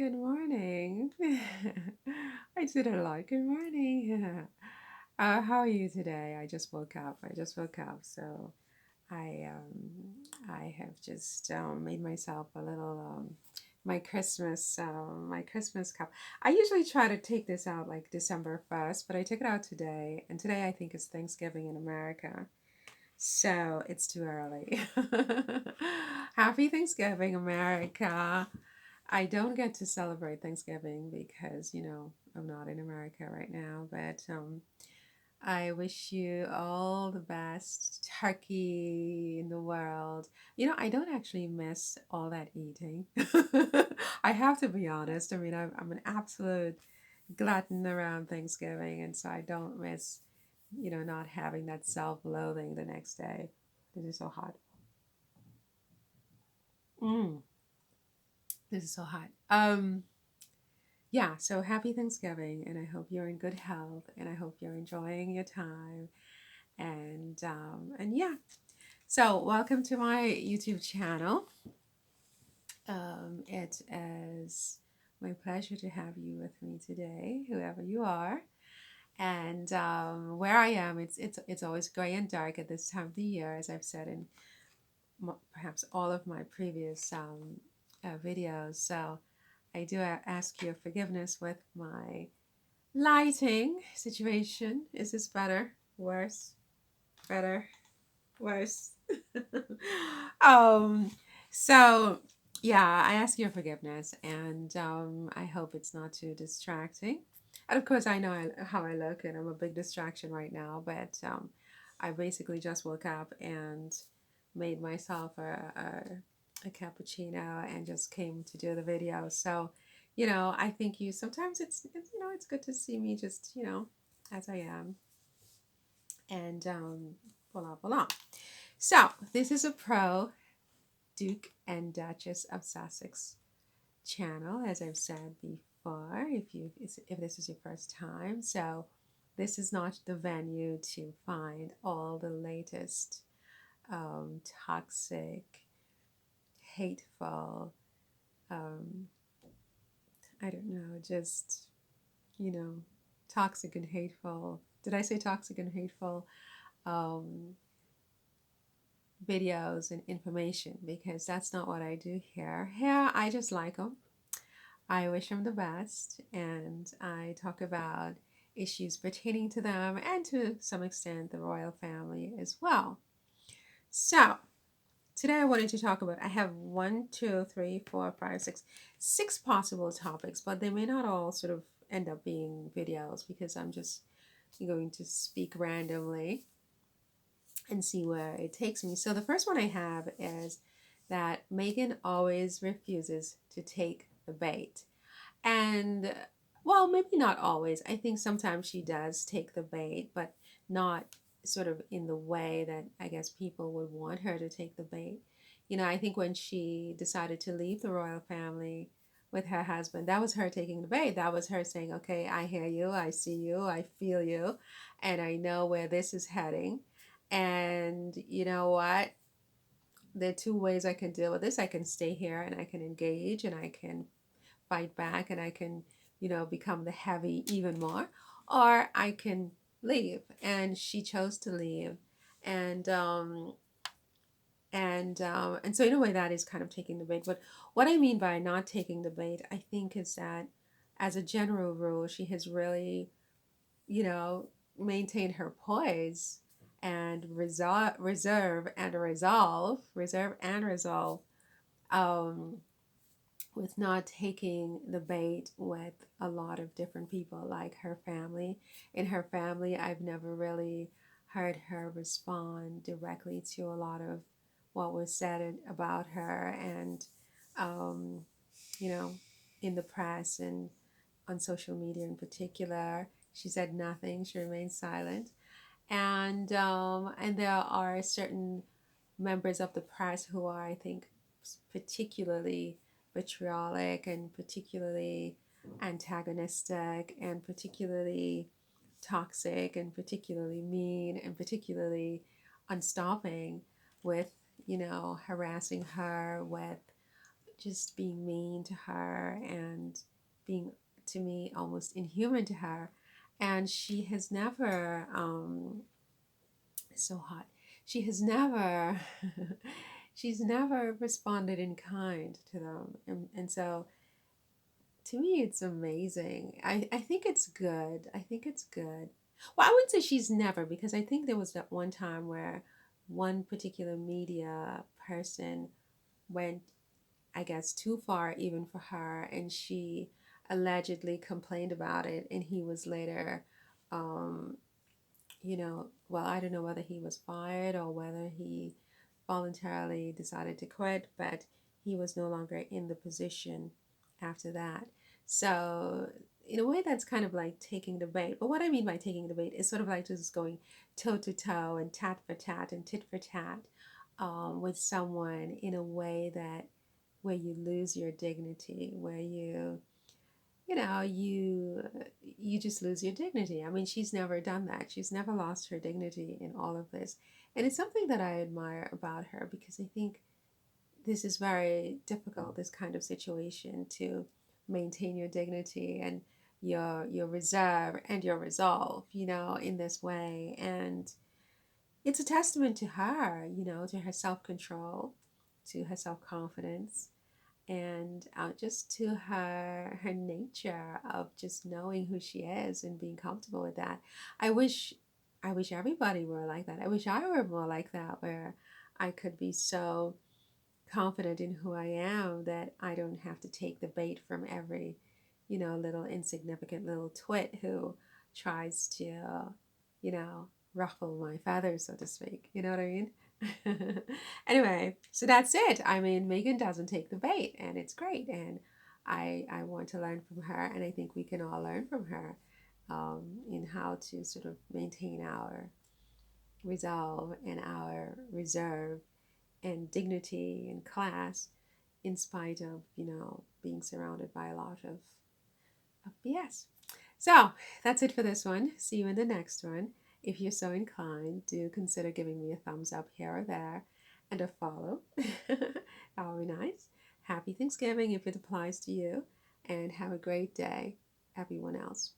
Good morning. I did a lot. Good morning. How are you today? I just woke up. So I have just made myself a little my Christmas cup. I usually try to take this out like December 1st, but I took it out today, and today I think is Thanksgiving in America. So it's too early. Happy Thanksgiving, America. I don't get to celebrate Thanksgiving because, I'm not in America right now, but I wish you all the best turkey in the world. I don't actually miss all that eating. I have to be honest. I mean, I'm an absolute glutton around Thanksgiving, and so I don't miss, not having that self loathing the next day. This is so hot. Mm, this is so hot. Yeah, so happy Thanksgiving, and I hope you're in good health, and I hope you're enjoying your time. And yeah, so welcome to my YouTube channel. It is my pleasure to have you with me today, whoever you are. And where I am, it's always gray and dark at this time of the year, as I've said in perhaps all of my previous videos. So I do ask your forgiveness with my lighting situation. Is this better? Worse? Better? Worse? um, so yeah, I ask your forgiveness, and I hope it's not too distracting. And of course, I know how I look, and I'm a big distraction right now. But I basically just woke up and made myself a cappuccino and just came to do the video. So, I think you sometimes it's good to see me just as I am, and voila voila. So this is a pro Duke and Duchess of Sussex channel, as I've said before. If this is your first time, so this is not the venue to find all the latest toxic, hateful, um, I don't know, just you know, toxic and hateful. Did I say toxic and hateful? Um, Videos and information, because that's not what I do here. Here, I just like them. I wish them the best, and I talk about issues pertaining to them and to some extent the royal family as well. So, today I wanted to talk about, I have one, two, three, four, five, six possible topics, but they may not all sort of end up being videos because I'm just going to speak randomly and see where it takes me. So the first one I have is that Meghan always refuses to take the bait. And well, maybe not always. I think sometimes she does take the bait, but not sort of in the way that I guess people would want her to take the bait. I think when she decided to leave the royal family with her husband, that was her taking the bait. That was her saying, okay, I hear you, I see you, I feel you, and I know where this is heading. And you know what? There are two ways I can deal with this. I can stay here and I can engage and I can fight back and I can, become the heavy even more, or I can leave. And she chose to leave, and and so in a way that is kind of taking the bait. But what I mean by not taking the bait, I think, is that as a general rule, she has really, you know, maintained her poise and reserve and resolve, um, with not taking the bait with a lot of different people, like her family. In her family, I've never really heard her respond directly to a lot of what was said about her, and um, you know, in the press and on social media in particular. She said nothing. She remained silent, and there are certain members of the press who are, I think, particularly vitriolic and particularly antagonistic and particularly toxic and particularly mean and particularly unstopping with, harassing her with just being mean to her and being, to me, almost inhuman to her. And she has never, it's so hot. She has never, she's never responded in kind to them. And so to me, it's amazing. I think it's good. I think it's good. Well, I wouldn't say she's never, because I think there was that one time where one particular media person went, I guess, too far even for her, and she allegedly complained about it, and he was later, um, well, I don't know whether he was fired or whether he voluntarily decided to quit, but he was no longer in the position after that. So, in a way, that's kind of like taking the bait. But what I mean by taking the bait is sort of like just going toe to toe and tat for tat and tit for tat, with someone in a way that where you lose your dignity, where you just lose your dignity. I mean, she's never done that. She's never lost her dignity in all of this. And it's something that I admire about her, because I think this is very difficult, this kind of situation, to maintain your dignity and your reserve and your resolve, in this way. And it's a testament to her, to her self-control, to her self-confidence, and just to her nature of just knowing who she is and being comfortable with that. I wish everybody were like that. I wish I were more like that, where I could be so confident in who I am that I don't have to take the bait from every, little insignificant little twit who tries to, you know, ruffle my feathers, so to speak. You know what I mean? Anyway, so that's it. I mean, Megan doesn't take the bait, and it's great. And I want to learn from her, and I think we can all learn from her, in how to sort of maintain our resolve and our reserve and dignity and class, in spite of, being surrounded by a lot of BS. So that's it for this one. See you in the next one. If you're so inclined, do consider giving me a thumbs up here or there and a follow. That would be nice. Happy Thanksgiving if it applies to you, and have a great day, everyone else.